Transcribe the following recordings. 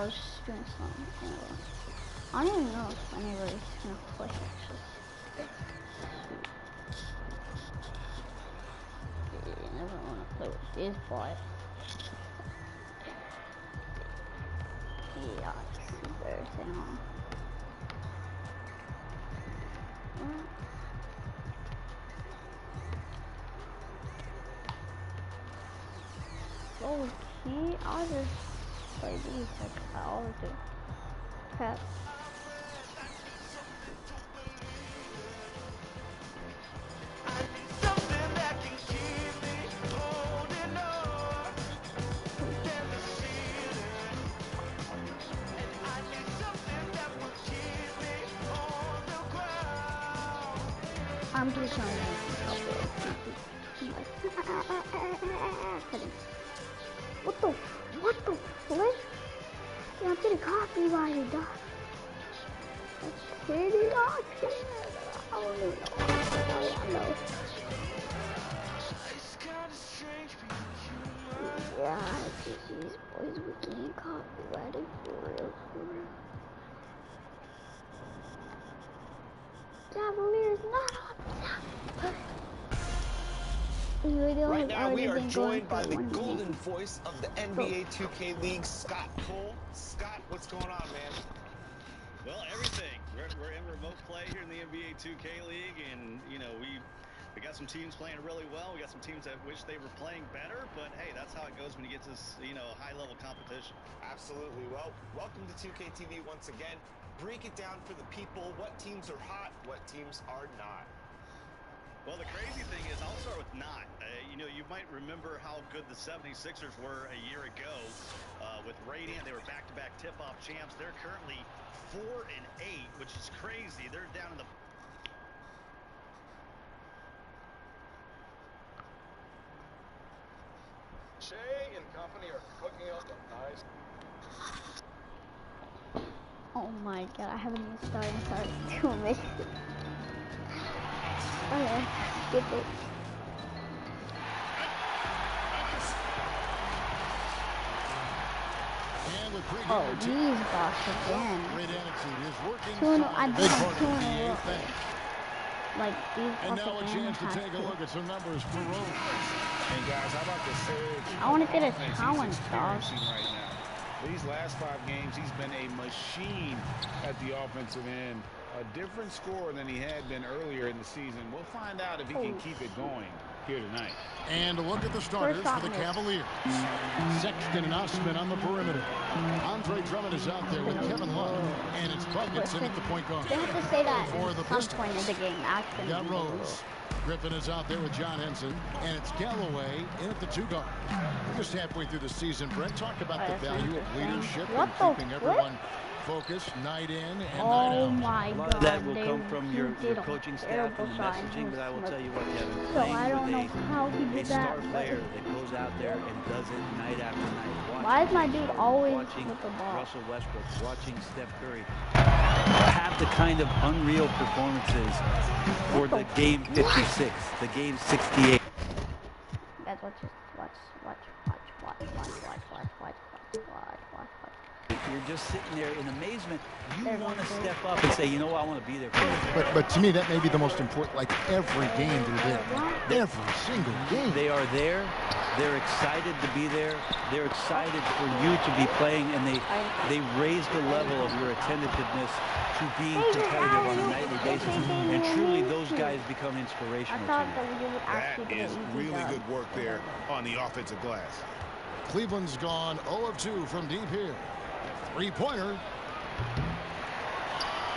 I was just doing something. I don't even know if anybody's gonna play actually. You never wanna play with this bot. Yeah, it's embarrassing, huh? Oh, key? I'll just play these like I always do. Crap. I'm just trying to help it. What the flip? Yeah, I'm getting copyrighted, dog. That's pretty awesome. I don't even know. I know. Yeah, these boys, we getting copyrighted for real. Cavalier's not on top. Right now, we are joined by the golden voice of the NBA 2K League, Scott Cole. Scott, what's going on, man? Well, everything. We're in remote play here in the NBA 2K League, and, you know, we got some teams playing really well. We got some teams that wish they were playing better, but, hey, that's how it goes when you get to this, you know, high-level competition. Absolutely. Well, welcome to 2K TV once again. Break it down for the people. What teams are hot? What teams are not? Well, the crazy thing is, I'll start with not. You know, you might remember how good the 76ers were a year ago with Radiant. They were back-to-back tip-off champs. They're currently 4-8, which is crazy. They're down in the... Shay and company are cooking up a nice... Oh my god, I haven't even started 2 minutes. Okay, skip it. Oh, these boss again. Great attitude is working. I did 2 in a row. Like these and now a chance to take a look at some numbers for Rose. And guys, how about the surge? I want to get a challenge, dog. Right now. These last 5 games, he's been a machine at the offensive end. A different score than he had been earlier in the season. We'll find out if he can keep it going here tonight. And a look at the starters for the Cavaliers. Sexton and Osman on the perimeter. Andre Drummond is out there with Kevin Love. And it's Bucketson at the point guard. They have to say that for the at some point in the game. We got Rose. Griffin is out there with John Henson. And it's Galloway in at the 2 guard. We're just halfway through the season. Brent talked about the value of leadership and keeping everyone focused night in and night out. Oh my god. A lot of that will come from your coaching staff and the messaging, but I will tell you what, Kevin, playing with a star player that goes out there and does it night after night. Why is my dude always watching with the ball? Russell Westbrook, watching Steph Curry have the kind of unreal performances for the game 56, the game 68. Guys, watch. You're just sitting there in amazement. You want to step up and say, you know what, I want to be there for you. But to me, that may be the most important. Like every game they're there. Every single game. They are there. They're excited to be there. They're excited for you to be playing, and they raise the level of your attentiveness to being competitive on a nightly basis. And truly, those guys become inspirational to you. That is really good work there on the offensive glass. Cleveland's gone 0 of 2 from deep here. 3-pointer.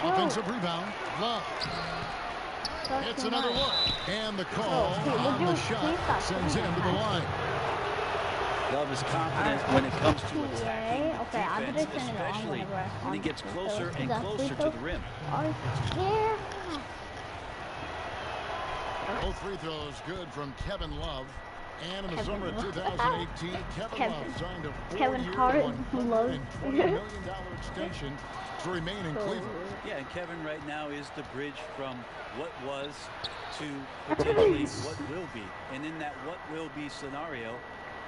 Offensive rebound. Love. It's another look. And the call on the shot sends him to the line. Love is confident when it comes to attacking defense, especially when he gets closer and closer to the rim. Both free throws good from Kevin Love. And in the summer of 2018, Kevin Love signed a 4-year, $120 million extension to remain in Cleveland. Yeah, and Kevin right now is the bridge from what was to potentially what will be. And in that what will be scenario,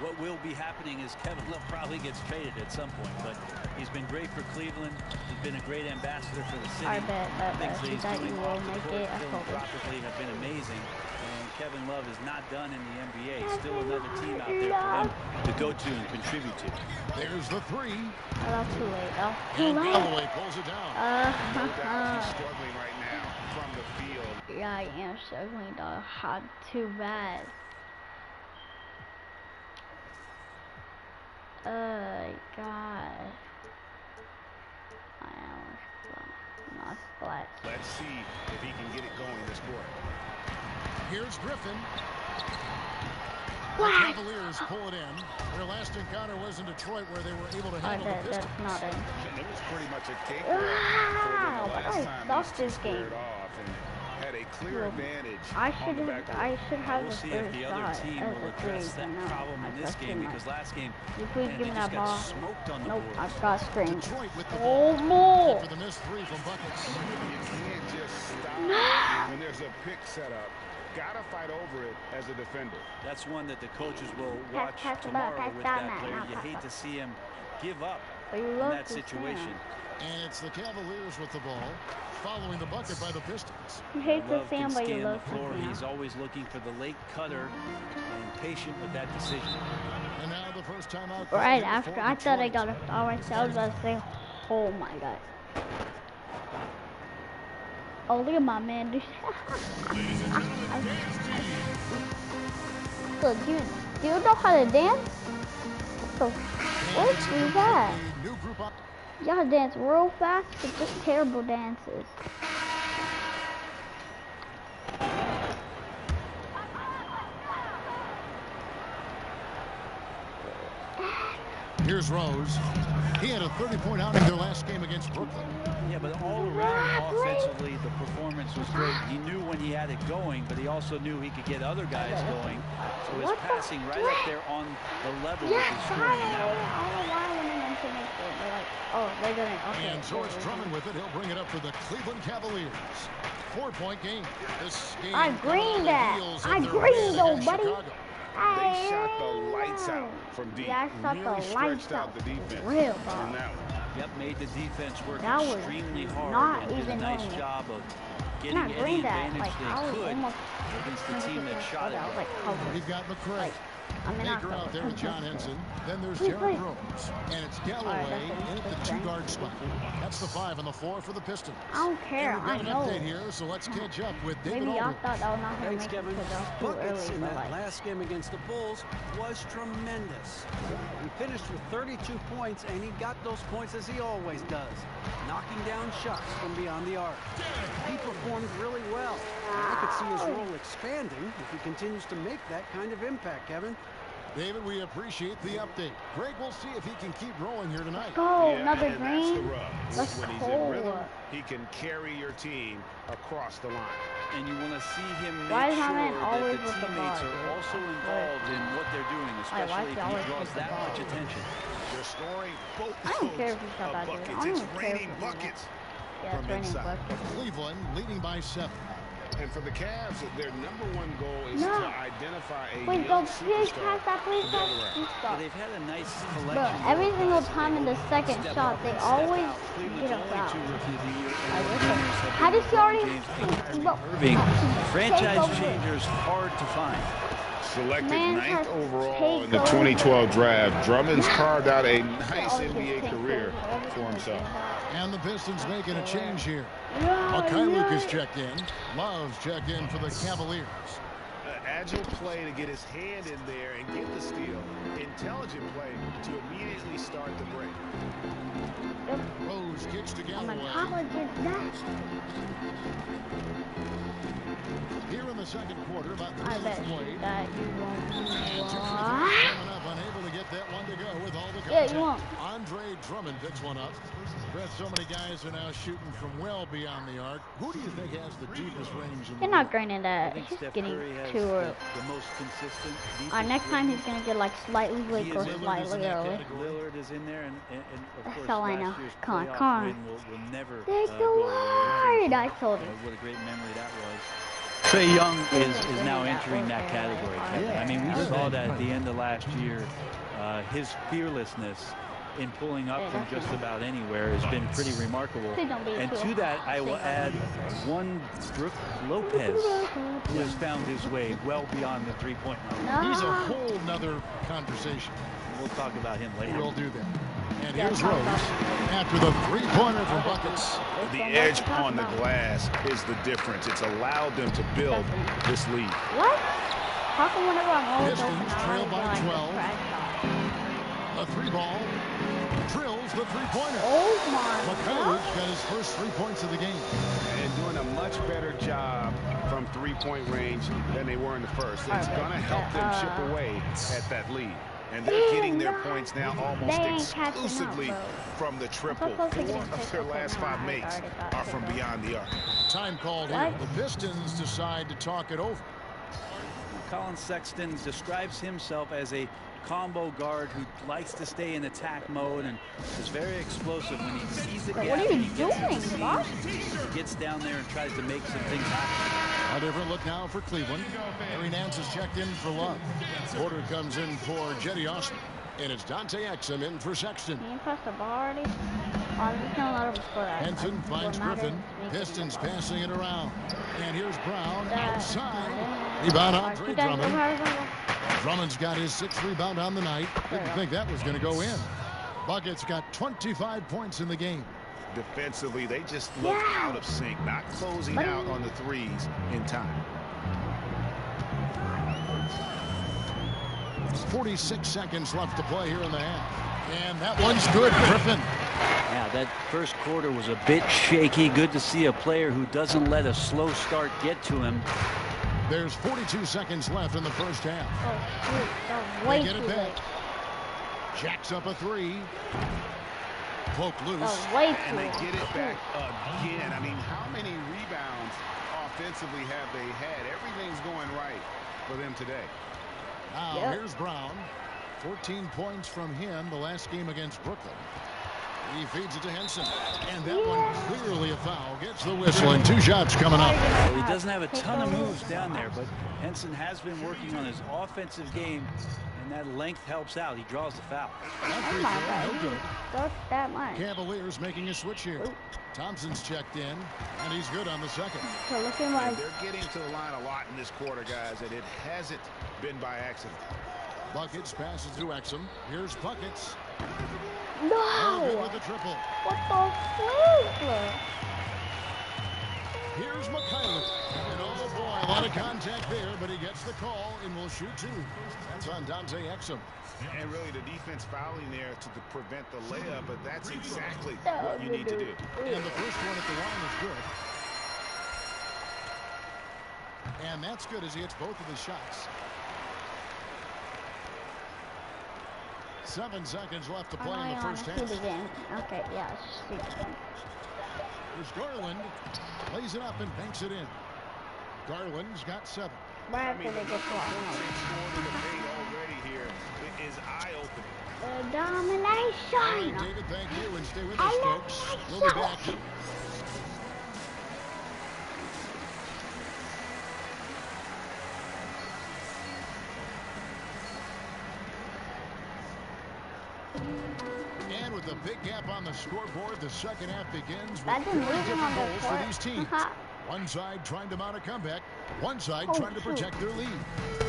What will be happening is Kevin Love probably gets traded at some point, but he's been great for Cleveland. He's been a great ambassador for the city. I bet Things that he's that doing you off will the make court, it. I told you. philanthropically, have been amazing. And Kevin Love is not done in the NBA. Still another team out there for him to go to and contribute to. There's the three. Oh, that's too late. That's too And late. Galloway pulls it down. No doubt he's struggling right now from the field. Yeah, I am struggling, dog. Hot, too bad. God. I am not splat. Let's see if he can get it going this quarter. Here's Griffin. The What? Cavaliers pull it in. Their last encounter was in Detroit where they were able to handle the Pistons. That's not it. It was pretty much a cakewalk for them the last time these two squared off and had a clear advantage on the backcourt. I should have We'll the see if first the other shot team as will a address three. that No, problem I in this trust game, him. because last game, You please man, give they me just that got ball. smoked on the Nope, boards. I've got screen. Detroit with the Oh, ball. more. For the missed three from buckets. You can't just stop when there's a pick set up. Gotta fight over it as a defender. That's one that the coaches will watch pass the tomorrow ball, with pass that down, player. not You pass hate up. to see him give up But you in love that to see situation. him. And it's the Cavaliers with the ball, following the bucket by the Pistons. You hate to Love see can him, but you scan the love to floor. see him. He's always looking for the late cutter and patient with that decision. And now the first time out. Right after, I thought I got a foul right there. I was about to say, oh my god. Oh, look at my man, dude. So, do you know how to dance? What is that? Y'all dance real fast, but just terrible dances. Here's Rose. He had a 30-point outing their last game against Brooklyn. Yeah, but all around offensively, the performance was great. He knew when he had it going, but he also knew he could get other guys going. So his passing right up there on the level with his scoring. I don't know why I wanted them to make it. They're like, oh, they're gonna, okay. And George Drummond with it. He'll bring it up for the Cleveland Cavaliers. 4-point game. This game I greened that. I greened though, buddy. Chicago. They shot the lights out from deep. Yeah, I shot really the lights stretched out out. the defense Real, on that one. Yep, made the defense work That was extremely hard not and did a even nice normal. job of And getting I any greened that. advantage Like, I they was could almost against the team that shot it. I was like, covered. We've got McCray. Like, I mean, not Baker out there with covered. John Henson. Then there's Wait, Derrick wait. Rose. And it's Galloway in at the 2-guard spot. That's the 5 and the 4 for the Pistons. I don't care. And we've got I an know. update here, so let's catch up with David Maybe y'all Aldridge. thought that was not gonna Thanks, make it Kevin. because that was too Buckets early, in but that like, last game against the Bulls was tremendous. He finished with 32 points, and he got those points as he always does, knocking down shots from beyond the arc. He performed really well. And I could see his role expanding if he continues to make that kind of impact, Kevin. David, we appreciate the update. Greg, we'll see if he can keep rolling here tonight. go Yeah, another and that's the green. rub. Let's When he's go. in rhythm, he can carry your team across the line. And you want to see him Why make is my man sure always that the with the teammates ball, are dude? also involved in what they're doing, why especially is if he always he draws with the that ball? much attention. They're scoring I don't care if he shot of that, dude. I buckets. don't It's even care if raining he did that. buckets Yeah, from it's raining inside. buckets. Cleveland leading by 7. And for the Cavs, their #1 goal is No. to identify a Please young don't, please superstar pass that, please to build don't. around. Please But stop. they've had a nice collection. Bro, of every single guys that time they in the hope second step shot, up they and step always out. Cleveland's get a only foul. 2 rookies of the year. I and wish the I- winners have How been does he LeBron already- James and Kyrie Bro, Irving. Franchise over. changers hard to find. Selected Man 9th has overall in the takeover. 2012 draft, Drummond's carved out a nice Always NBA gets career takeover. for himself. And the Pistons making a change here. Yeah, Kai Lucas yeah. checked in. Love's checked in for the Cavaliers. Agile play to get his hand in there and get the steal. Intelligent play to immediately start the break. Rose kicks to Oh my Galloway. college is that. Here in the second quarter, about 3 I bet minutes played. that you won't. Coming up, unable to get that one to go with all the Yeah, contact. you won't. Andre Drummond picks one up. Brett, so many guys are now shooting from well beyond the arc. Who do you think has the deepest range in the You're not league? grinding I that. think He's Steph getting Curry has too early. the most consistent. Next time he's gonna get like slightly He late is or Lillard slightly early. Lillard is in there, and of That's course, all I last know. year's Come on, playoff come on. win will never There's go the away. word. I told you. What a great memory that was. Trae Young is now entering that category, Kevin. I mean, we saw that at the end of last year. His fearlessness in pulling up from just about anywhere has been pretty remarkable. And to that, I will add one Brook Lopez, who has found his way well beyond the three-point line. He's a whole nother conversation. We'll talk about him later. We'll do that. And here's Rose after the three-pointer from Buckets. The edge on the glass is the difference. It's allowed them to build this lead. What? How come whenever I'm always Pistons trail by 12. A three ball. Drills the three-pointer. Oh my God. McCullough's got his first 3 points of the game. And doing a much better job from three-point range than they were in the first. It's going to help them chip away at that lead. And they're getting their points now almost exclusively from the triple. 4 of their last 5 makes are from beyond the arc. Time called here. The Pistons decide to talk it over. Colin Sexton describes himself as a combo guard who likes to stay in attack mode and is very explosive when he sees the gap. What are you doing, he gets down there and tries to make some things happen. A different look now for Cleveland. Harry Nance is checked in for Love. Porter comes in for Jetty Austin. And it's Dante Exum in for Sexton. Can you press the ball already? I'm just gonna let him score that. Henson finds Griffin. Pistons passing it around. And here's Brown outside. Rebound Andre Drummond. Drummond's got his 6th rebound on the night. Didn't think that was going to go in. Buckets got 25 points in the game. Defensively, they just look out of sync, not closing out on the threes in time. 46 seconds left to play here in the half. And that one's good, Griffin. Yeah, that first quarter was a bit shaky. Good to see a player who doesn't let a slow start get to him. There's 42 seconds left in the first half. Oh, shoot. That was way They get it too back. late. Jacks up a 3. Poke loose. That was way too And they late. get it back again. I mean, how many rebounds offensively have they had? Everything's going right for them today. Now here's Brown. 14 points from him the last game against Brooklyn. He feeds it to Henson. And that one clearly a foul. Gets the whistle and 2 shots coming up. Well, he doesn't have a ton of moves down there, but Henson has been working on his offensive game, and that length helps out. He draws the foul. No good. Not that much. Cavaliers making a switch here. Thompson's checked in, and he's good on the second. So look at my. And they're getting to the line a lot in this quarter, guys, and it hasn't been by accident. Buckets passes through Exum. Here's Buckets. No! With the triple. What the flip? Here's McCullough. And oh boy, a lot of contact there, but he gets the call and will shoot 2. That's on Dante Exum. And really the defense fouling there to prevent the layup, but that's exactly what you need to do. And the first one at the line is good. And that's good as he hits both of his shots. 7 seconds left to play in the first half. Okay, yeah, let's just shoot it. Here's Garland. Plays it up and banks it in. Garland's got 7. Right after they get Already here, it is eye-opening. Domination! David, thank you, and stay with us, folks. We'll be back. And with a big gap on the scoreboard, the second half begins with 3 different goals for these teams. One side trying to mount a comeback, one side trying to protect their lead.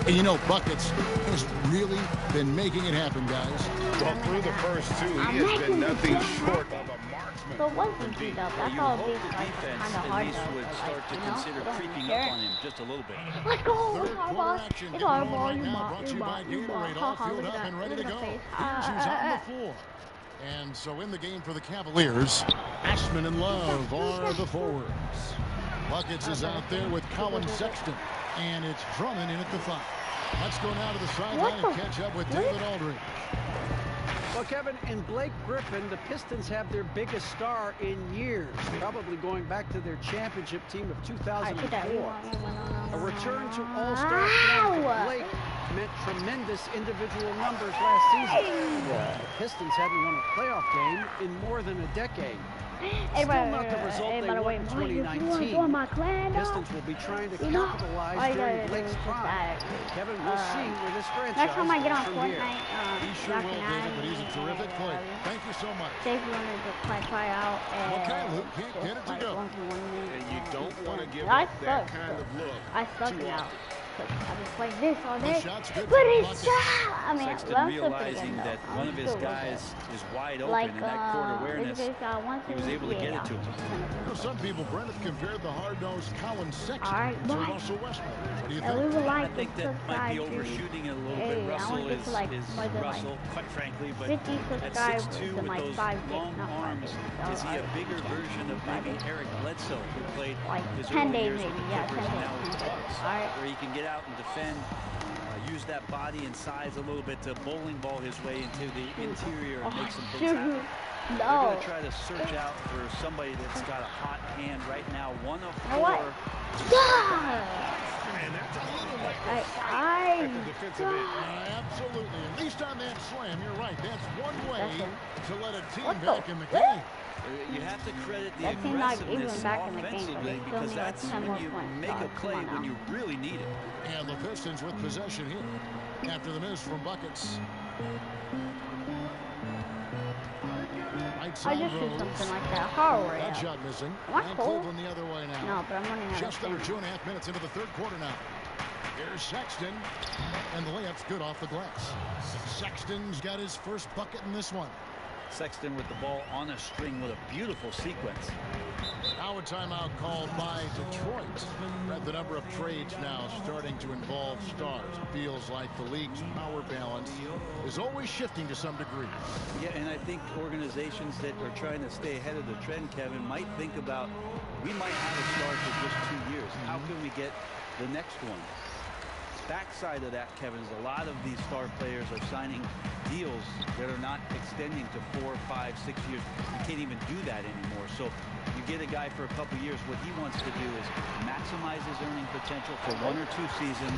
And you know, Buckets has really been making it happen, guys. Well, through the first 2, he has been nothing short of a marksman. So once he beat up, that's all The it is. Like, defense kind of at hard least though. would start to consider creeping up on him just a little bit. Let's go! Third quarter action It's our going ball, right you now, ball, brought to you you by ball, you ball. Gatorade, all filled up and ready to go. Here's who's on the floor. And so in the game for the Cavaliers, Ashman and Love are the forwards. Buckets is out there with Colin Sexton, and it's Drummond in at the 5. Let's go now to the sideline and catch up with David Aldridge. Well, Kevin, in Blake Griffin, the Pistons have their biggest star in years, probably going back to their championship team of 2004. A return to All-Star play for Blake meant tremendous individual numbers last season. The Pistons hadn't won a playoff game in more than a decade. Still not the result they won in 2019. Pistons will be trying to capitalize during Blake's prime. Kevin, we'll see where this franchise next time I get on goes from here. Fortnite, He sure will, David, but he's a terrific player. Thank you so much. Dave wanted to try out and okay, Luke, can't get it to go. And you don't want to give I up that suck, kind of look. I suck it out. I've been playing this all day, good but it's I mean, Sexton I'm realizing that one of his guys is wide open, like, and that court awareness, he was able to get it to him. You know, some people, Brent, have compared the hard-nosed Colin Sexton to Russell Westbrook. What do you think? We would like I think that might be overshooting it a little bit. Russell is Russell, quite frankly, but at 6'2" with those long arms, is he a bigger version of maybe Eric Bledsoe, who played his 10 early days years with maybe, the yeah, Clippers 10 and now days. with the Bucks, where he can get out and defend, use that body and size a little bit to bowling ball his way into the interior and make some things happen. They're going to try to search out for somebody that's got a hot hand right now. 1 of 4. And that's a little like at the defensive end. Absolutely. At least on that slam, you're right. That's one way to let a team back in the game. You have to credit the aggressiveness offensively, because that's when you make a play when you really need it. And the Pistons with possession here after the miss from buckets. I just do something like that. Horror. That shot missing. And Cleveland the other way now. No, but I'm running out just under 2.5 minutes into the third quarter now. Here's Sexton, and the layup's good off the glass. Sexton's got his first bucket in this one. Sexton with the ball on a string with a beautiful sequence. Now a timeout called by Detroit. Read the number of trades now starting to involve stars. It feels like the league's power balance is always shifting to some degree. Yeah, and I think organizations that are trying to stay ahead of the trend, Kevin, might think about, we might have a star for just 2 years. How can we get the next one? Backside of that, Kevin, is a lot of these star players are signing deals that are not extending to 4, 5, 6 years. You can't even do that anymore. So you get a guy for a couple years. What he wants to do is maximize his earning potential for 1 or 2 seasons,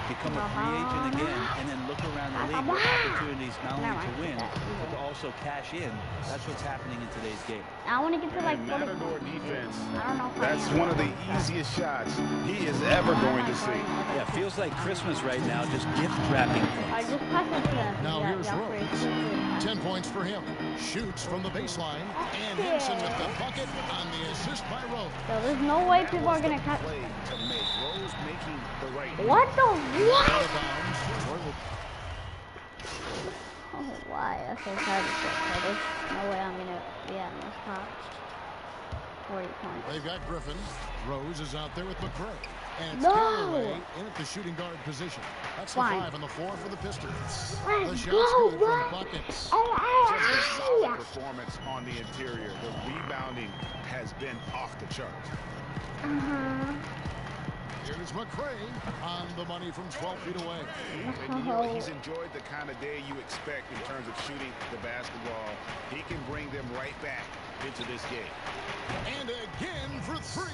become a free agent again, and then look around the league with opportunities not only to win, but to also cash in. That's what's happening in today's game. I want to get to like Matador defense. I don't know if that's one of the easiest shots he is ever going to see. Yeah, feels like Christmas right now, just gift wrapping points. I just passed it to him. Now here's Rose. 10 points for him. Shoots from the baseline. And Henson with the bucket on the assist by Rose. So there's no way people are going to cut. Play to make Rose making the right. What the what? Oh, why? That's so hard to get. So there's no way I'm going to be at this top. 40 points. They've got Griffin. Rose is out there with McCray. And it's Galloway in at the shooting guard position. That's the 5 and the 4 for the Pistons. The shot's good from buckets. Just a solid performance on the interior. The rebounding has been off the charts. Here's McCray on the money from 12 feet away. And you know, he's enjoyed the kind of day you expect in terms of shooting the basketball. He can bring them right back into this game. And again for 3.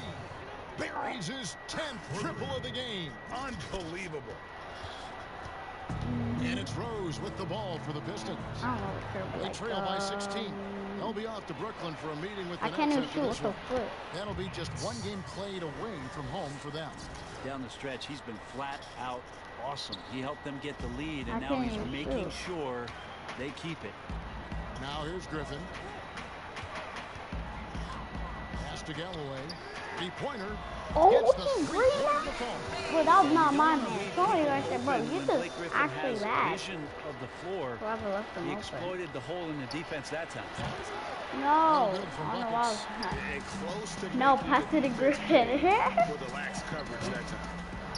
Buries his 10th triple of the game. Unbelievable. And it's Rose with the ball for the Pistons. I don't know what triple. They trail by 16. They'll be off to Brooklyn for a meeting with the Nets after this one. That'll be just 1 game played away from home for them. Down the stretch, he's been flat out awesome. He helped them get the lead, and now he's making sure they keep it. Now here's Griffin. Pass to Galloway. 3-pointer. Oh, he's great now. Well, that was not my man. Sorry, right there, bro. You just actually bad. Vision of the floor. He exploited the hole in the defense that time. No. No, pass it to Griffin.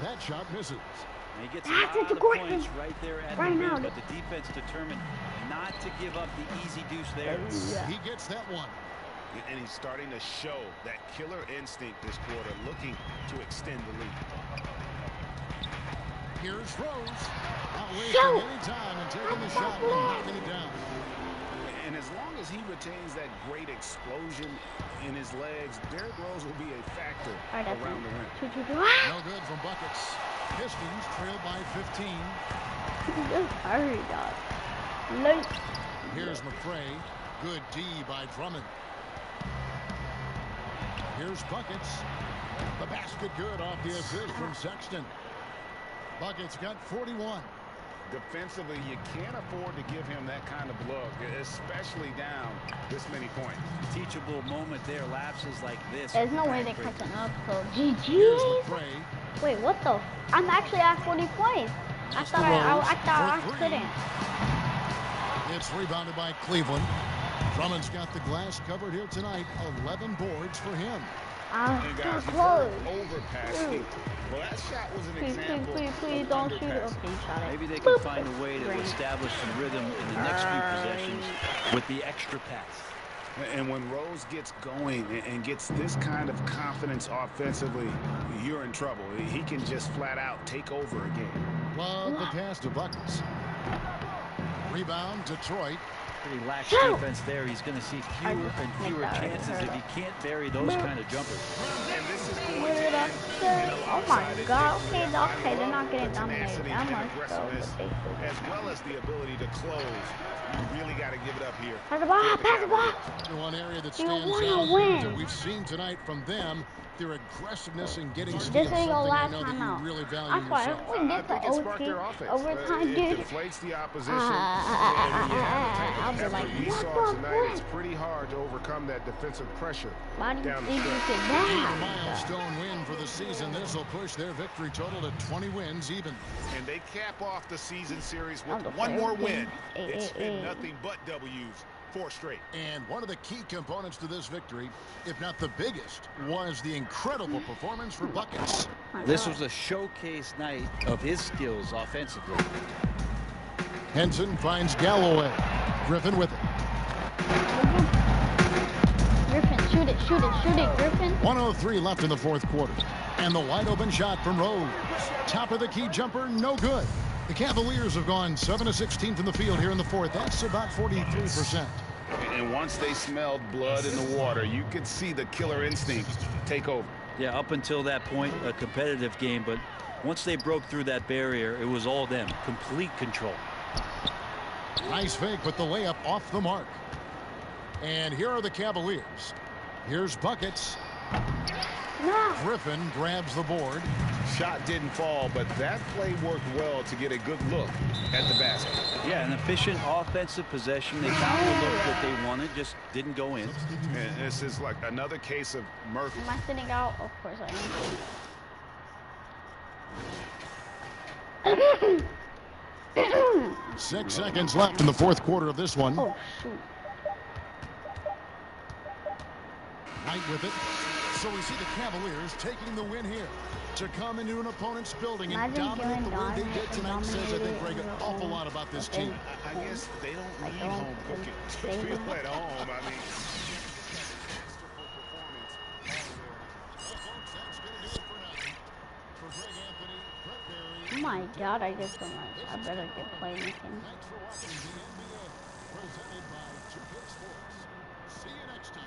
That shot misses. And he gets a lot of points right there at the rim, but the defense determined not to give up the easy deuce there. He gets that one. And he's starting to show that killer instinct this quarter, looking to extend the lead. Here's Rose. Not wasting any time and taking the shot and knocking it down. And as long as he retains that great explosion in his legs, Derrick Rose will be a factor around the rim. No good from buckets. Pistons trailed by 15. Just hurry, dog. Late. Here's McRae. Good D by Drummond. Here's Buckets. The basket good off the assist from Sexton. Buckets got 41. Defensively, you can't afford to give him that kind of look, especially down this many points. Teachable moment there, lapses like this. There's no way they're catching up, so Here's GG. McRae. Wait, what the? I'm actually at 40 points. I thought I couldn't. It's rebounded by Cleveland. Drummond's got the glass covered here tonight. 11 boards for him. I'm And so guys, close. overpassing. Well, that shot was an example Please of don't shoot it. underpassing. Okay, you shot it. Maybe they can Boop. find a way to establish some rhythm in the next few possessions with the extra pass. And when Rose gets going and gets this kind of confidence offensively, you're in trouble. He can just flat out take over a game. Love the pass to Buckets. Rebound, Detroit. Pretty lax defense there. He's going to see fewer and fewer chances if he can't bury those kind of jumpers. And this is going Where did I say? Oh my God. Okay, they're not getting dominated tenacity that and much, aggressiveness, though. as well as the ability to close. You really got to give it up here. Pass the ball, pass the ball. The one area that You stands wanna out win. that we've seen tonight from them, their aggressiveness in getting This steals, ain't your something I last know that time out. you really value That's why yourself. we I get think to it sparked their OT, offense. overtime, It dude. deflates the opposition. I'll be like, we what saw the tonight, fuck? it's pretty hard to overcome that defensive pressure Why do you down the think you stretch. can A that? milestone win for the season. This will push their victory total to 20 wins even. And they cap off the season series with I'm the one more favorite win. team. It's been nothing but W's. 4 straight. And one of the key components to this victory, if not the biggest, was the incredible performance for Buckets. This was a showcase night of his skills offensively. Henson finds Galloway. Griffin with it. Griffin, shoot it, Griffin. 1:03 left in the fourth quarter. And the wide open shot from Rose. Top of the key jumper, no good. The Cavaliers have gone 7 of 16 from the field here in the fourth. That's about 43%. And once they smelled blood in the water, you could see the killer instinct take over. Yeah, up until that point, a competitive game, but once they broke through that barrier, it was all them. Complete control. Nice fake, but the layup off the mark. And here are the Cavaliers. Here's Buckets. No. Griffin grabs the board. Shot didn't fall, but that play worked well to get a good look at the basket. Yeah, an efficient offensive possession. They found the look that they wanted, just didn't go in. And this is like another case of Murphy. Am I sitting out? Of course I am. 6 seconds left in the fourth quarter of this one. Oh, shoot. Knight with it. So we see the Cavaliers taking the win here. To come into an opponent's building and Imagine dominate the way they doing did tonight says, I think, Greg, an awful lot about this team. I guess they don't need home cooking to feel at home. I mean, Oh my God, I just realized I better get playing again. Thanks for watching the NBA, presented by 2K Sports. See you next time.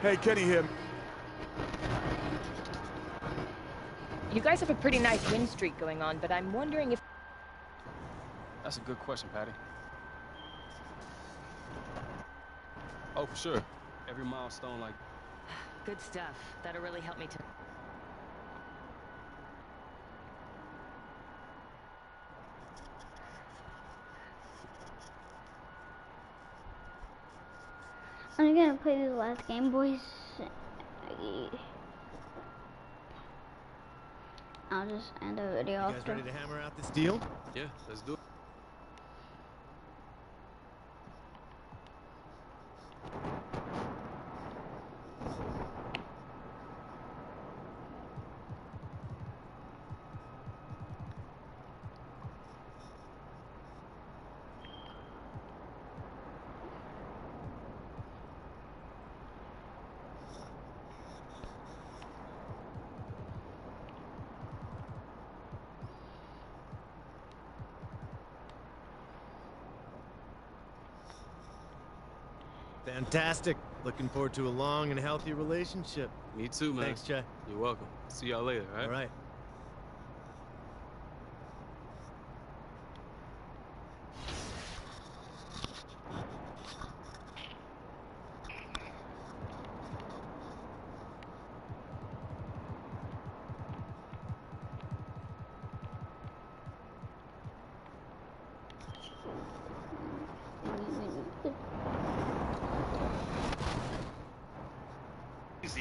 Hey, Kenny here. You guys have a pretty nice win streak going on, but I'm wondering if... That's a good question, Patty. Oh, for sure. Every milestone like... Good stuff. That'll really help me to... I'm gonna play this last game, boys. I'll just end the video You guys after. ready to hammer out this deal? Yeah, let's do it. Fantastic. Looking forward to a long and healthy relationship. Me too, man. Thanks, Jay. You're welcome. See y'all later, all right? All right.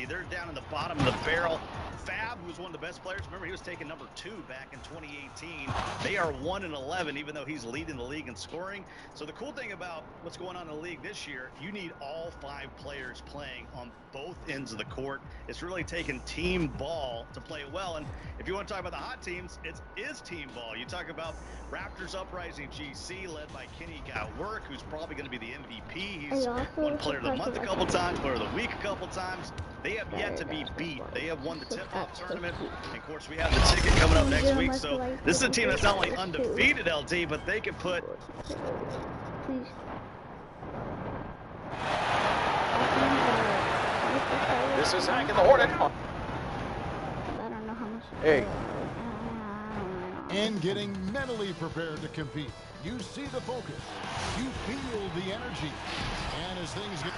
They're down in the bottom of the barrel. Fab, who's one of the best players, remember he was taking number 2 back in 2018. They are 1-11, even though he's leading the league in scoring. So the cool thing about what's going on in the league this year, you need all 5 players playing on both ends of the court. It's really taken team ball to play well. And if you want to talk about the hot teams, it is team ball. You talk about Raptors Uprising GC, led by Kenny Work, who's probably going to be the MVP. He's won Player of the Month a couple times, Player of the Week a couple times. They have yet to be beat. They have won the tip-off tournament. And of course, we have the ticket coming up next week. So this is a team that's not only undefeated, LT, but they could put... This is Hank and the Hornet. I don't know how much. Hey. And getting mentally prepared to compete. You see the focus. You feel the energy. And as things get...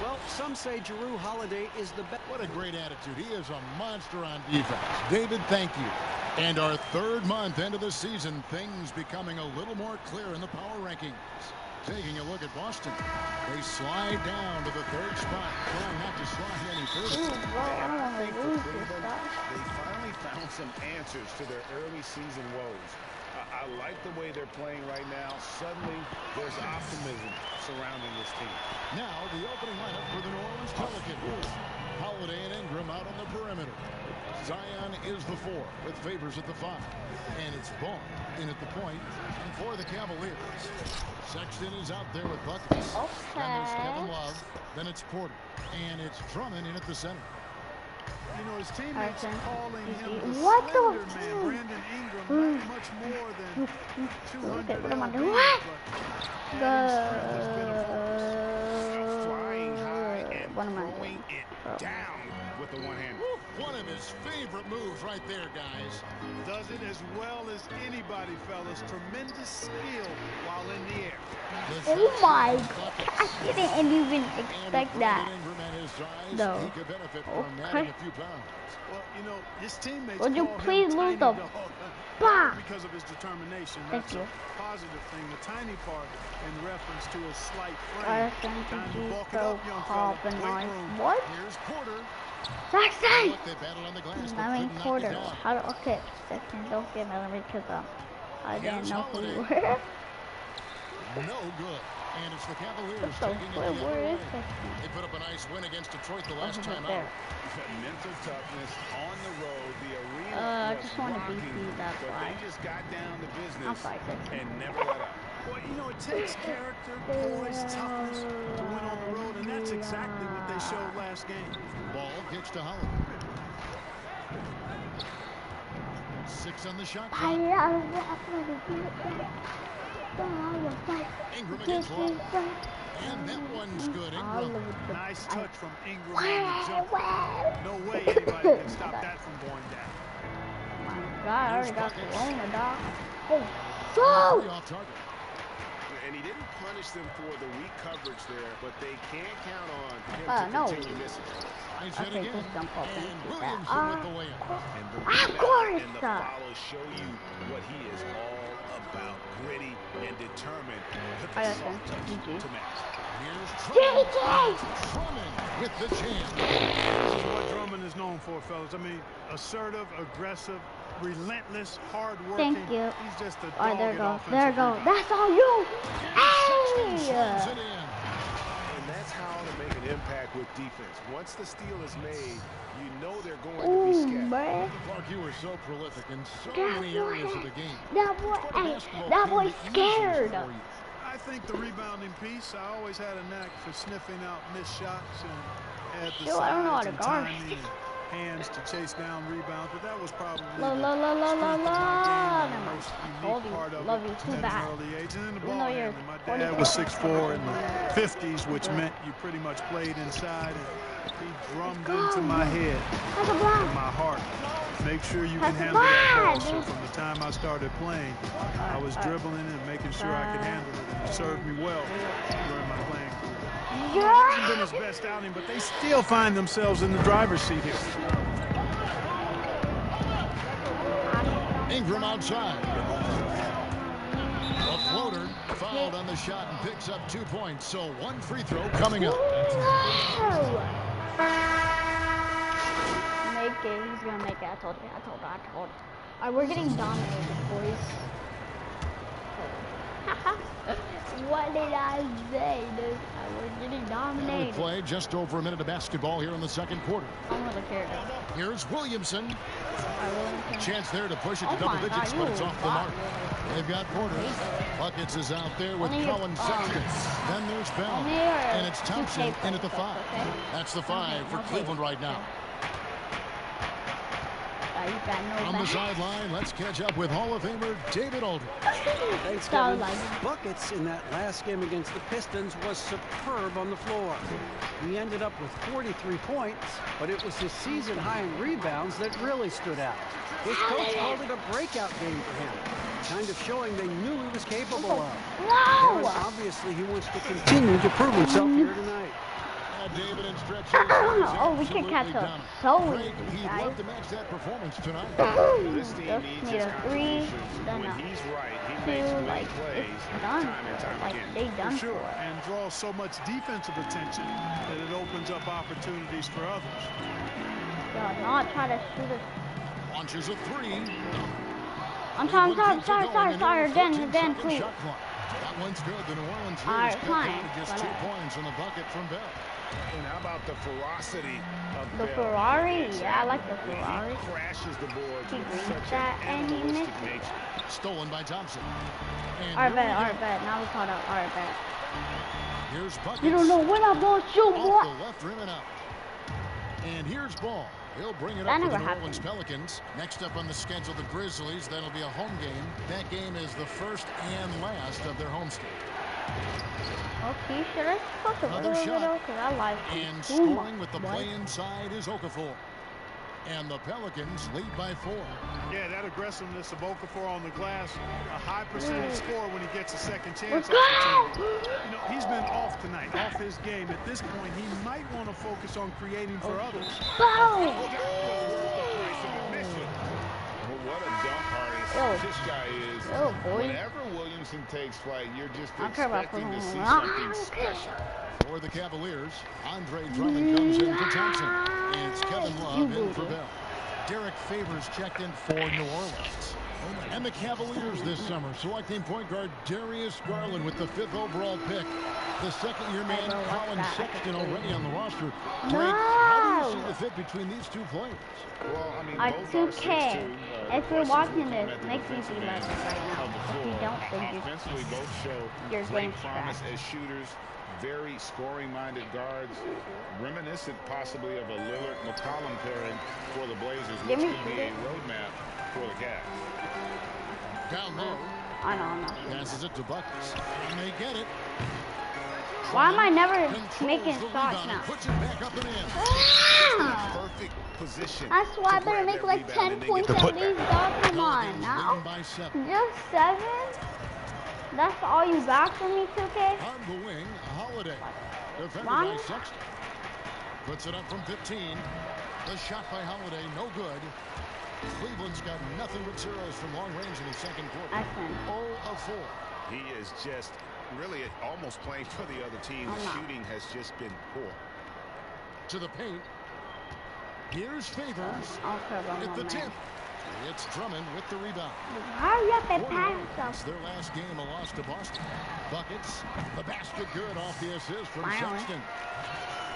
Well, some say Jrue Holiday is the best. What a great attitude. He is a monster on defense. David, thank you. And our 3rd month into the season, things becoming a little more clear in the power rankings. Taking a look at Boston. They slide down to the 3rd spot, trying not to slide any further. They finally found some answers to their early season woes. I like the way they're playing right now. Suddenly, there's optimism surrounding this team. Now, the opening lineup for the New Orleans Pelicans. Holiday and Ingram out on the perimeter. Zion is the 4 with Favors at the 5. And it's Ball in at the point. And for the Cavaliers, Sexton is out there with buckets. Then there's Kevin Love. Then it's Porter. And it's Drummond in at the center. You know, his teammates calling him the What slender the man, Brandon Ingram, not much more than 200 lbs. What? Flying high and throwing it down with the one-hand. One of his favorite moves right there, guys. Does it as well as anybody, fellas. Tremendous skill while in the air. Oh my gosh, I didn't even expect that. No. Okay. Well, you know, his teammates Would you call please him move Tiny them? Dog, Bah! because of his determination. Thank That's you. a positive thing. The tiny part in reference to his slight I frame. think Time to he's bulk it so up, young hop fella. and Weight nice. room. What? Here's Porter. Sexton! They battle on the glass, but I mean couldn't knock it Porter. down. How do, okay, Sexton, don't get mad at me because I didn't Here's know who you Holiday. were. No good. And it's the Cavaliers What the taking it flip? the Where other is way. Sexton? They put up a nice win against Detroit the last time there. out. Mental toughness on the road. The arena I was just want to beat rocking, you, that's but why. they just got down to I'm business sorry, Sexton. and never let up. Well, you know, it takes character, poise, toughness to win on the road, and that's exactly what they showed last game. Ball gets to Holiday. 6 on the shot clock. Ingram against Love. And that one's good. Ingram. Nice touch from Ingram on the jump. No way anybody can stop that from going down. My God, I already got Corona, dog. Oh, Three off target. And he didn't punish them for the weak coverage there, but they can't count on him to no. continue missing. Nice hit Okay, again. just jump up and And do that. Williamson with the layup. And the Of rebound course. and the follow show you what he is all about. Gritty and determined. With the soft touch to match. Here's JJ! Drummond with the jam. This is what Drummond is known for, fellas. I mean, assertive, aggressive, relentless, hard-working. Thank you. He's just a dog Alright, there at go. offensive There go. rebound. That's all you. Slams Hey! it in. And that's how to make an impact with defense. Once the steal is made, you know they're going to be Ooh, scattered. man. Clark, you were so prolific in so That many areas of the boy, game. that boy, hey, that boy's scared. I think the rebounding piece, I always had a knack for sniffing out missed shots and add the Sure, I don't know how size to and guard. timing and hands to chase down rebounds, but that was probably the Love you too bad. Early age. And then the ball handling. My dad was 6'4" in the 50s, which meant you pretty much played inside. And he drummed into my head and my heart. Make sure you can handle that ball. So from the time I started playing, I was dribbling and making sure I could handle it. And it served me well during my playing career. It hasn't been his best outing, but they still find themselves in the driver's seat here. Ingram outside. A floater fouled on the shot and picks up 2 points. So 1 free throw coming up. Make it. He's gonna make it. I told you. Alright, we're getting dominated, boys. What did I say, dude? We're getting dominated. Play just over a minute of basketball here in the second quarter. I'm gonna care. Here's Williamson. Chance there to push it to double digits, but it's off the mark. They've got Porter. Buckets is out there with Colin Sexton. Then there's Bell. And it's Thompson in at the 5. That's the 5 for Cleveland right now. On the sideline, let's catch up with Hall of Famer David Aldridge. Thanks, Kevin. Buckets in that last game against the Pistons was superb on the floor. He ended up with 43 points, but it was his season high in rebounds that really stood out. His coach called it a breakout game for him, kind of showing they knew he was capable of. Kevin, obviously, he wants to continue to prove himself here tonight. David and stretches. Oh, we can catch up so easy, He'd love to match that performance tonight. This team needs his contributions. When he's right, he makes great plays time and time again. For sure, and draws so much defensive attention that it opens up opportunities for others. Not try to shoot it. Launches a 3. I'm sorry, Dan, please. That one's good. The New Orleans Alright, fine. Just 2 points on the bucket from Bell. And how about the ferocity of the Bell? Ferrari? Yeah, I like the Ferrari. He crashes the board He with reads such that an and he animalistic missed nature. Stolen by Thompson. Alright, bet. Now we caught up. Alright, bet. Here's Buckets. You don't know when I'm going to shoot, boy. Off the left rim and out. And here's Ball. He'll bring it up for the New Orleans Pelicans. Next up on the schedule, the Grizzlies. That'll be a home game. That game is the first and last of their homestand. Okay, should I supposed to Another shot. I like and scoring with the play inside is Okafor. And the Pelicans lead by 4. Yeah, that aggressiveness of Okafor on the glass, a high percentage score when he gets a second chance Let's opportunity. You know, he's been off tonight, off his game. At this point, he might want to focus on creating for others. What a dunk artist this guy is. Whenever Williamson takes flight, you're just expecting to see something special. For the Cavaliers, Andre Drummond comes in for Thompson. It's Kevin Love in for Bell. Derek Favors checked in for New Orleans. And the Cavaliers this summer selecting point guard Darius Garland with the 5th overall pick. The second-year man Colin Sexton already on the roster. Greg, how do you see the fit between these two players? Well, I mean, both 2K. If you're watching this, make me be like defensive right now. of the If you floor. don't think Offensively, both show your great game's promise trash. as shooters. Very scoring-minded guards, reminiscent possibly of a Lillard-McCollum pairing for the Blazers, which could be a roadmap for the Cavs. Down low. I know. Passes it to Buckets. And they get it. Why am I never making shots now? Puts it back up and in. Perfect position. That's why I better make like 10 points at least, dog. Come on now. Just 7? That's all you got for me, 2K? On the wing, Holiday. Defended by Sexton. Puts it up from 15. The shot by Holiday, no good. Cleveland's got nothing but zeros from long range in the second quarter. 0 of 4. He is just really almost playing for the other team. The shooting has just been poor. To the paint. Here's Favors. At the 10th. It's Drummond with the rebound. Hurry up and pass It's their last game, a loss to Boston. Buckets. The basket good off the assist from Sexton.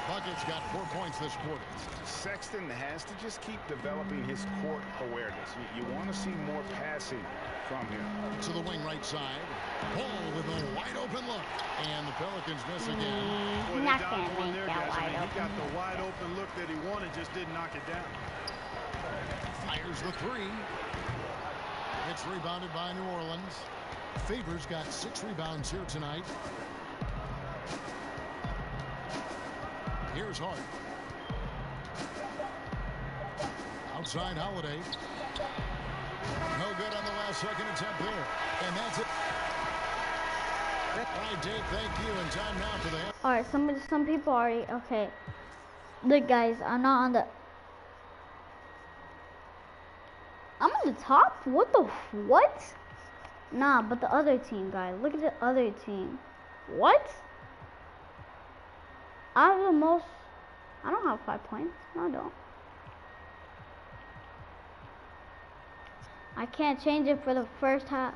Bucket's got 4 points this quarter. Sexton has to just keep developing his court awareness. You want to see more passing from him. To the wing right side. Paul with a wide open look. And the Pelicans miss again. Boy, not going to make that wide open. He got the wide open look that he wanted, just didn't knock it down. Fires the three. It's rebounded by New Orleans. Favors got 6 rebounds here tonight. Here's Hart. Outside Holiday. No good on the last second attempt there. And that's it. All right, Dave, thank you. And time now for the... All right, some people already... Okay. Look, guys, I'm not on the... I'm on the top? What the... What? Nah, but the other team, guys. Look at the other team. What? I have the most... I don't have 5 points. No, I don't. I can't change it for the first half.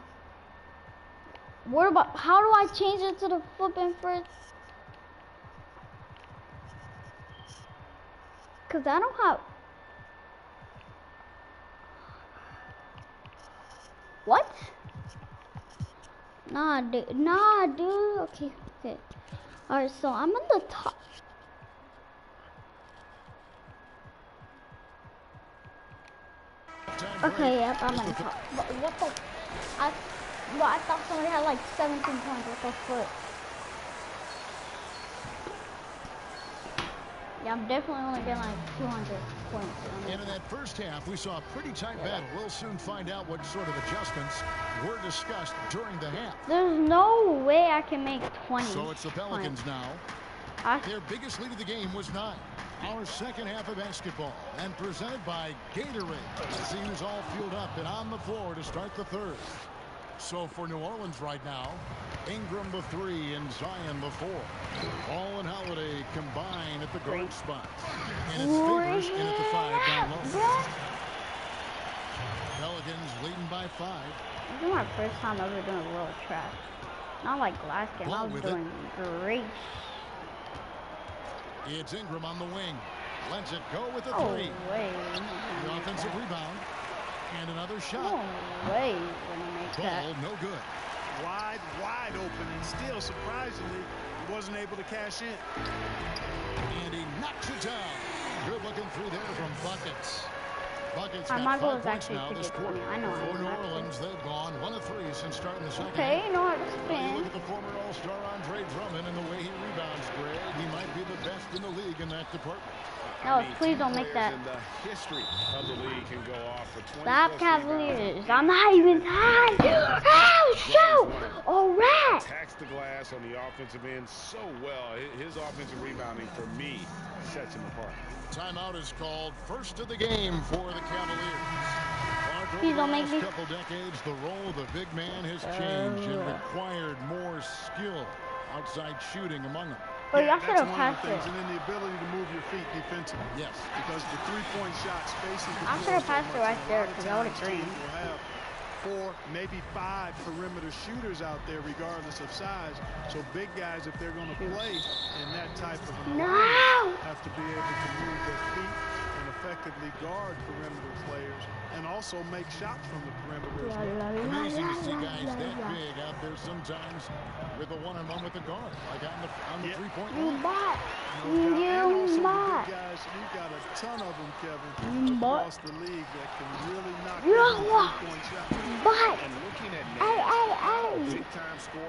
What about... How do I change it to the flipping first? Because I don't have... What? Nah, dude. Nah, dude. Okay, okay. Alright, so I'm on the top. Okay, yep, I'm on the top. But what the... I thought somebody had like 17 points. What the fuck? Yeah, I'm definitely only getting like 200 points. And in that first half, we saw a pretty tight battle. We'll soon find out what sort of adjustments were discussed during the half. There's no way I can make 20. So it's the Pelicans now. Their biggest lead of the game was 9. Our second half of basketball, and presented by Gatorade. Let's see who's all fueled up and on the floor to start the third. So for New Orleans right now, Ingram the 3 and Zion the 4. Paul and Holiday combine at the guard spot. And it's Favors in at the 5 down low. Pelicans leading by 5. This is my first time ever doing a little track. Not like last game, I was doing great. It's Ingram on the wing. Lets it go with the 3. Oh, way. The offensive rebound. And another shot. No way gonna make that. No good. Wide open, and still, surprisingly, he wasn't able to cash in. And he knocks it down. Good looking through there from Buckets. Buckets got my goal 5 is points actually now to this get quarter. 20. I know. For New Orleans, they've gone 1 of 3 since starting the second. Okay, you know what? You look at the former All-Star Andre Drummond and the way he rebounds, Greg. He might be the best in the league in that department. No, please don't make that. In the history of the league can go off for 20. Stop, Cavaliers. I'm not even tied. Oh, shoot. All right. Attacks the glass on the offensive end so well. His offensive rebounding, for me, sets him apart. Timeout is called. First of the game for the Cavaliers. Please don't make me. In the last couple decades, the role of the big man has changed and required more skill outside shooting among them. But y'all should have passed it. And then the ability to move your feet defensively. Yes. Because the three-point shot spaces the I should have passed it right there because I would have green. We'll have 4, maybe 5 perimeter shooters out there regardless of size. So big guys, if they're going to play in that type of environment, have to be able to move their feet and effectively guard perimeter players and also make shots from the perimeter. Amazing to see guys that big out there sometimes with a one-on-one with the guard, like on the three-point line. You bought. You bought. Guys, you've got a ton of them, Kevin, across the league that can really knock down three-point shots. But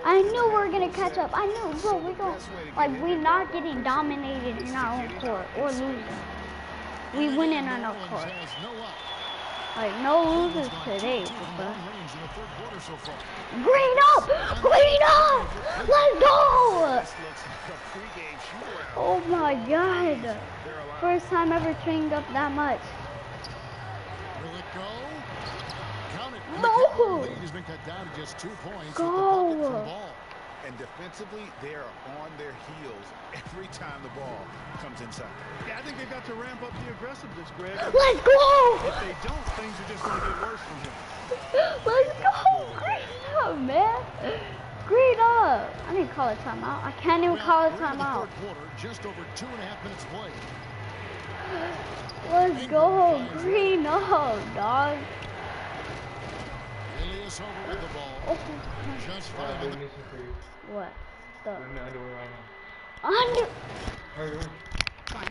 I knew we were gonna catch up. I knew, bro. We go we're not getting dominated in our own court or losing. We win in our own court. Like no losers today, bro. Green up! Green up! Let's go! Oh my God! First time ever trained up that much. Will it go? Count it. No! The lead has been cut down to just 2 points. Go! With the bucket from Ball. And defensively, they are on their heels every time the ball comes inside. Yeah, I think they've got to ramp up the aggressiveness, Greg. Let's go! If they don't, things are just going to get worse from here. Let's go! Green up, man! Green up! I need call a timeout. I can't even call a timeout. Third quarter, just over 2.5 minutes played. Let's go, green up, dog. Elias over with the ball. Oh. Just 5 minutes. What? The underwear right now. Under. Hurry. Fine.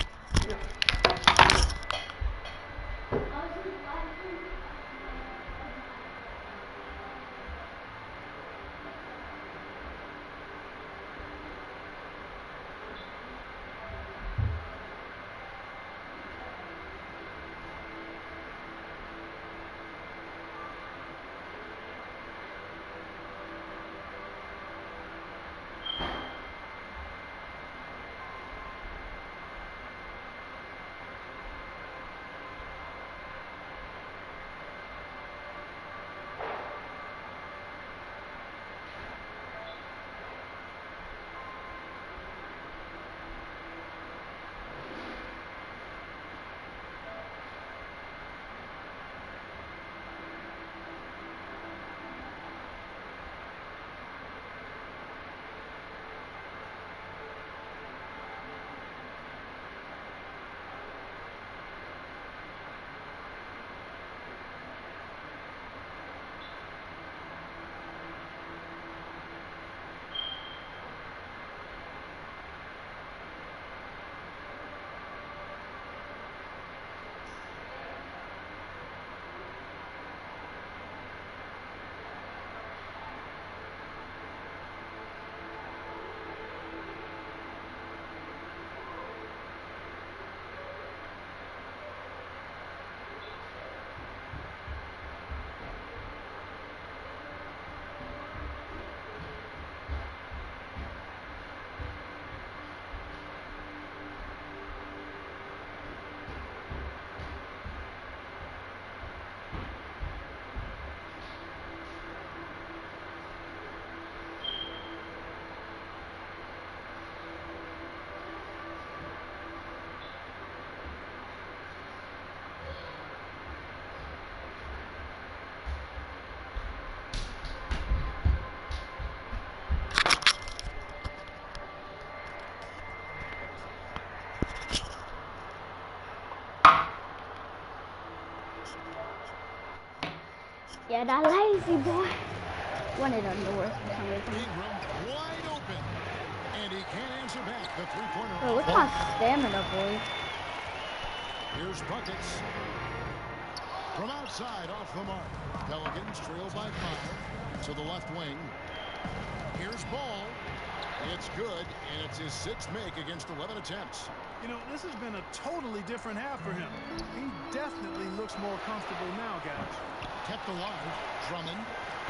Yeah, that lazy boy. Wanted underwear for some reason. Wide open. And he can't answer back. The three-pointer. Oh, look at my stamina, boys. Here's buckets. From outside, off the mark. Pelicans trail by 5 to the left wing. Here's ball. It's good, and it's his 6th make against 11 attempts. You know, this has been a totally different half for him. He definitely looks more comfortable now, guys. Kept alive, Drummond.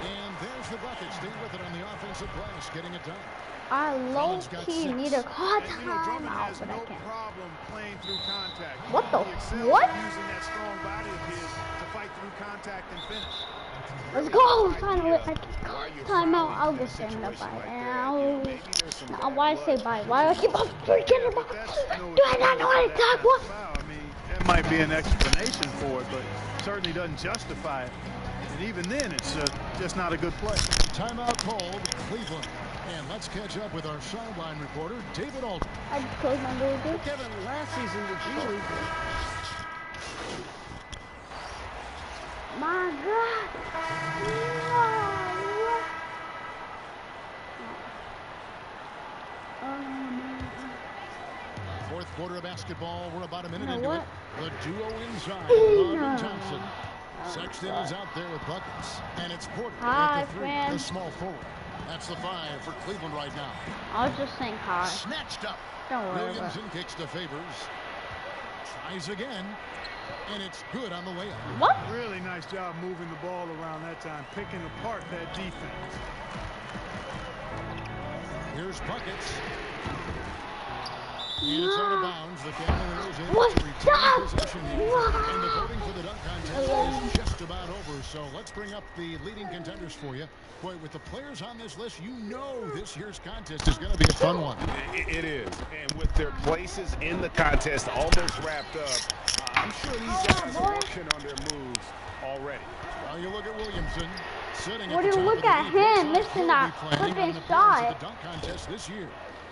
And there's the bucket. Stay with it on the offensive glass, getting it done. I low-key need a call Drummond timeout, has but I no can't. problem playing through contact. What the? He excels What? at using that strong body of his to fight through contact and finish. Let's go! Finally, I can call timeout. I'll get stand up by now. No, why say bye? Why do I keep on freaking about? Do I not know how to talk? What? I mean, that might be an explanation for it, but certainly doesn't justify it. And even then, it's just not a good play. Timeout called, Cleveland. And let's catch up with our sideline reporter, David Alden. I just closed my door. Kevin, last season the G League. My God. Fourth quarter of basketball. We're about a minute into what? it. The duo inside. Robin Johnson. Sexton is out there with buckets. And it's Porter Hi, at the 3, friend. the small forward. That's the 5 for Cleveland right now. I was just saying hi. Snatched up. Don't worry about Williamson kicks to Favors. Tries again. And it's good on the layup. What? Really nice job moving the ball around that time, picking apart that defense. Here's buckets. And it's out of bounds. The Cavaliers able What? to retain possession here. And the voting for the dunk contest is just about over. So let's bring up the leading contenders for you. Boy, with the players on this list, you know this year's contest is going to be a fun one. It is. And with their places in the contest almost wrapped up, I'm sure these guys are working on their moves already. Now you look at Williamson. What do you look at him missing that flipping shot? The dunk contest this year.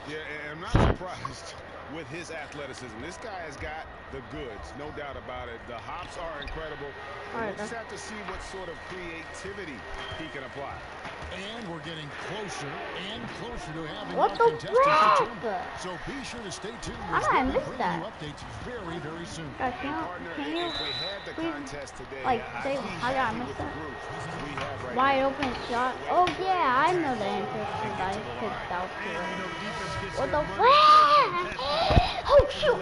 Yeah, and I'm not surprised with his athleticism. This guy has got the goods, no doubt about it. The hops are incredible. And we'll just have to see what sort of creativity he can apply. And we're getting closer and closer to having what the determined. So be sure to stay tuned. How did I miss that? Updates very, very soon. Can you like say how did I miss that? Wide open shot. Oh yeah, I know the answer because I picked out to it. What the fuck? Oh shoot!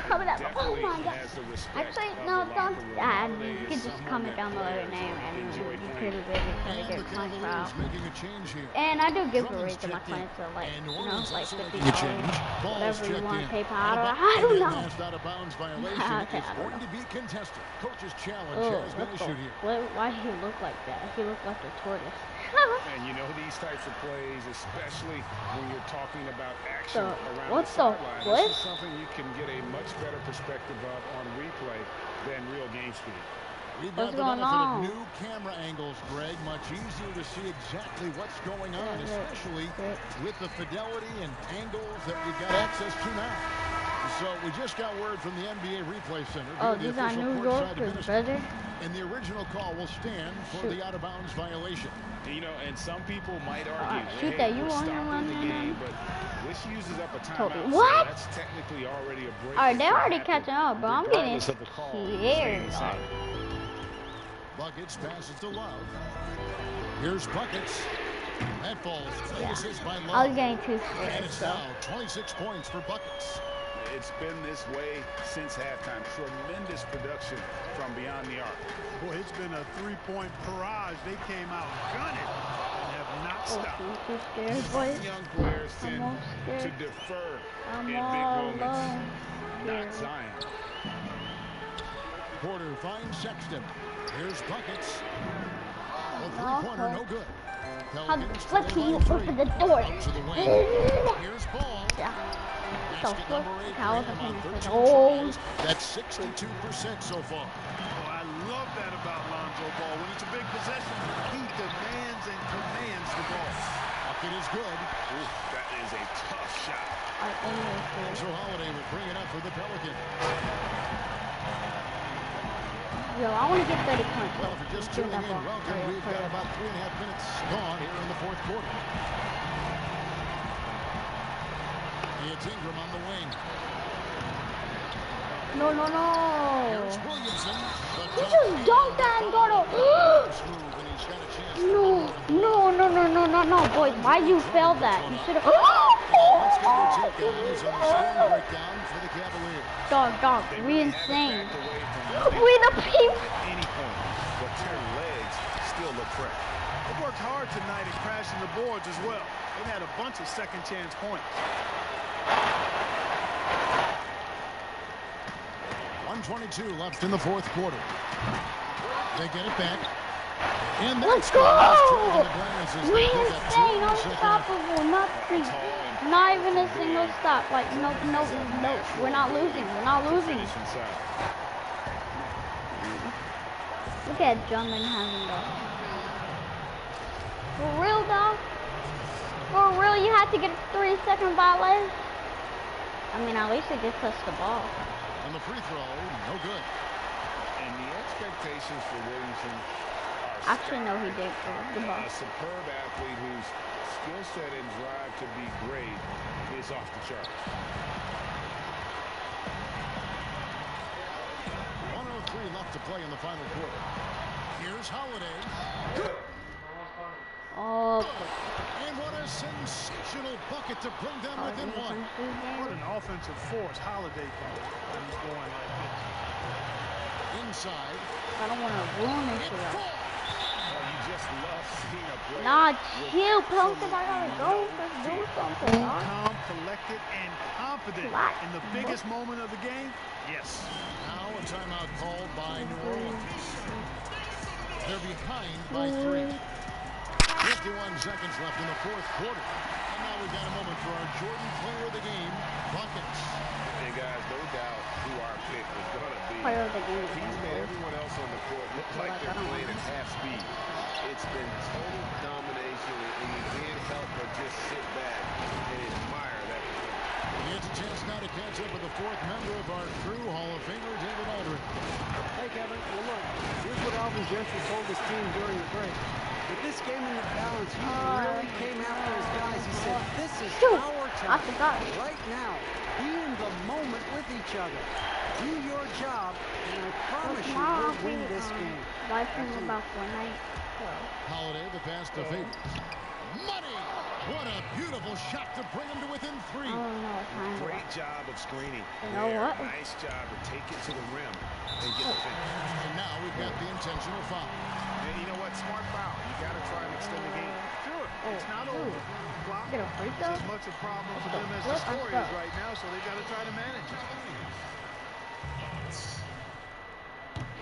Comment down. Oh my god. Actually, no, don't. You can just comment down below your name and you could really try to get coins out. And I do giveaways to my clients, so like, you know, like $50, whatever you want, PayPal. I don't know. Okay, I don't know. Coach's challenge has been issued here. Why do you look like that? He look like a tortoise. And you know these types of plays, especially when you're talking about action around what the sideline, what? this is something you can get a much better perspective of on replay than real game speed. We've got the benefit of new camera angles, Greg. Much easier to see exactly what's going on, especially with the fidelity and angles that we've got access to now. So we just got word from the NBA Replay Center. Oh, these are New Yorkers, brother. And the original call will stand for the out-of-bounds violation. You know, and some people might argue, shoot that you want him on the game, but this uses up a timeout. What? So that's technically already a break. Alright, they're already catching up, but I'm getting scared. Buckets passes to Love. Here's Buckets. That falls. By Love. I was getting too scared. And it's now 26 points for Buckets. It's been this way since halftime. Tremendous production from beyond the arc. Boy, it's been a three-point barrage. They came out gunning and have not stopped. I'm too scared, boys. Young players tend to defer in big moments. Not Zion. Porter finds Sexton. Here's Buckets. A three-pointer, no good. Let me open the door. Here's Ball. That's 62% so far. Oh, I love that about Lonzo Ball. When it's a big possession, he demands and commands the ball. Bucket is good. Ooh, that is a tough shot. So Holiday will bring it up for the Pelicans. Yo, I want to get 30 points. Well, if you're just tuning in, welcome. We've got about 3.5 minutes gone here in the fourth quarter. It's Ingram on the wing. No. Here's Williamson. He just dunked that and got No, boys. Why'd you fail that? You should have. Dog. We insane. We the people. Any point, but their legs still look fresh. They worked hard tonight at crashing the boards as well. They've had a bunch of second chance points. 1:22 left in the fourth quarter. They get it back. And let's go! We're insane, unstoppable, nothing. Not even a single stop. Like, no. We're not losing. Look at Drummond having that. For real, dog? For real, you had to get a 3-second violation? I mean, at least it just touched the ball. On the free throw, no good. And the expectations for Williamson are actually, no, he did for the ball. A superb athlete whose skill set and drive to be great is off the charts. 1:03 left to play in the final quarter. Here's Holiday. Oh. And what a sensational bucket to bring them within one. What an offensive force Holiday can be when he's going like this. Inside. I don't want to ruin this for you. You just love seeing a play. Nah, chill, Pelton. I gotta go. Let's do something. Calm, collected, and confident in the biggest moment of the game. Yes. Now a timeout called by New Orleans. They're behind by 3. 51 seconds left in the fourth quarter. And now we've got a moment for our Jordan player of the game, Buckets. Hey guys, no doubt who our pick was going to be. Player of the game. He's made everyone else on the court look like they're playing at fast speed. It's been total domination, and you can't help but just sit back and admire that. He has a chance now to catch up with the fourth member of our crew, Hall of Famer David Aldridge. Hey, Kevin. Well, look, here's what Alvin Gentry told his team during the break. With this game in the balance, he really came after his guys. He said, this is our time. Right now, be in the moment with each other. Do your job, and I promise you we'll win this game. Live stream about Fortnite. Holiday, the pass to Favors. Money! What a beautiful shot to bring him to within 3. Great job of screening. You know what? Nice job to take it to the rim and get the finish. And now we've got the intentional foul. And you know what? Smart foul. You got to try and extend the game. Sure. It's not over. Clock Get a free is throw? as much a problem for them as the score is right now, so they got to try to manage it.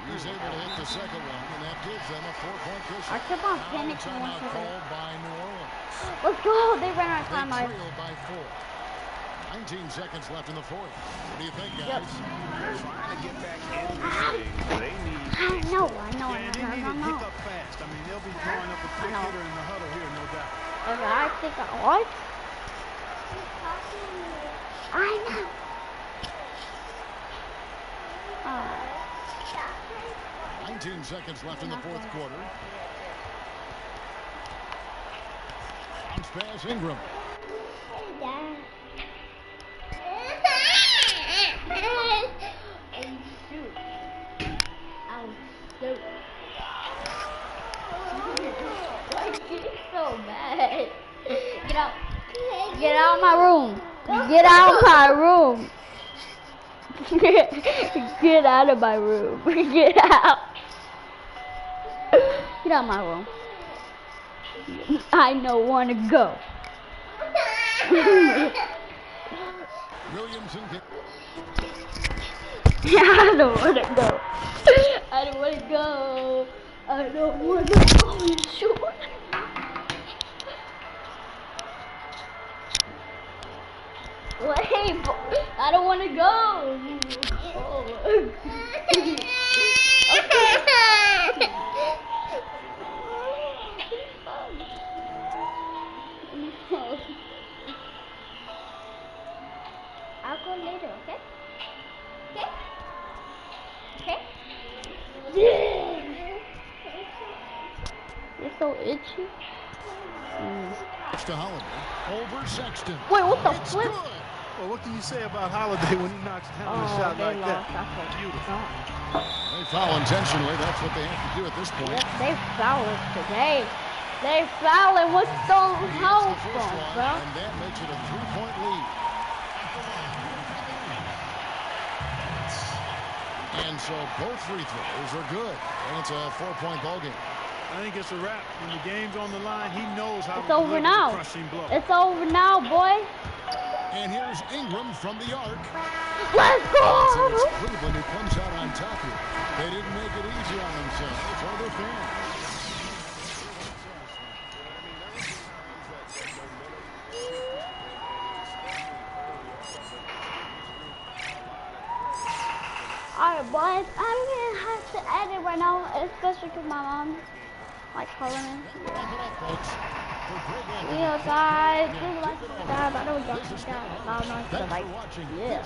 He's able to hit the second one, and that gives them a 4-point cushion. I kept on panicking Timeout once called by New Orleans. Let's go. They ran out of time. They trail by 4. 19 seconds left in the fourth. What do you think, guys? Trying to get back in this thing. They need. I know. And they need to pick up fast. I mean, they'll be drawing up a quick hitter in the huddle here, no doubt. Okay, I think what? I know. 19 seconds left in the fourth quarter. Bounce pass, Ingram. So mad. Get out. Get out of my room. Get out of my room. Get out of my room. Get out. Get out of my room. I don't want to go. Williamson. I don't want to go. I don't want to go. I don't want to go. Sure. Wait, I don't want to go. Oh. I'll go later, okay? Okay? You're so itchy. To Holiday. Over Sexton. Wait, what the It's flip? good. Well, what can you say about Holiday when he knocks down a shot like that? Beautiful. They foul intentionally. That's what they have to do at this point. Yep, they fouling today. They fouling. What's those house from, bro? And that makes it a 3-point lead. And so both free throws are good. And it's a 4-point ball game. I think it's a wrap. When the game's on the line, he knows how It's to over deliver now. the crushing blow. It's over now, boy. And here's Ingram from the arc. Let's So go. it's Cleveland who comes out on top here. They didn't make it easy on themselves. It's one of their fans. Alright, boys. I'm gonna have to edit right now, especially because my mom's like calling me. Yeah, guys. This is like subscribe. I don't know, guys. I don't know, like, yeah.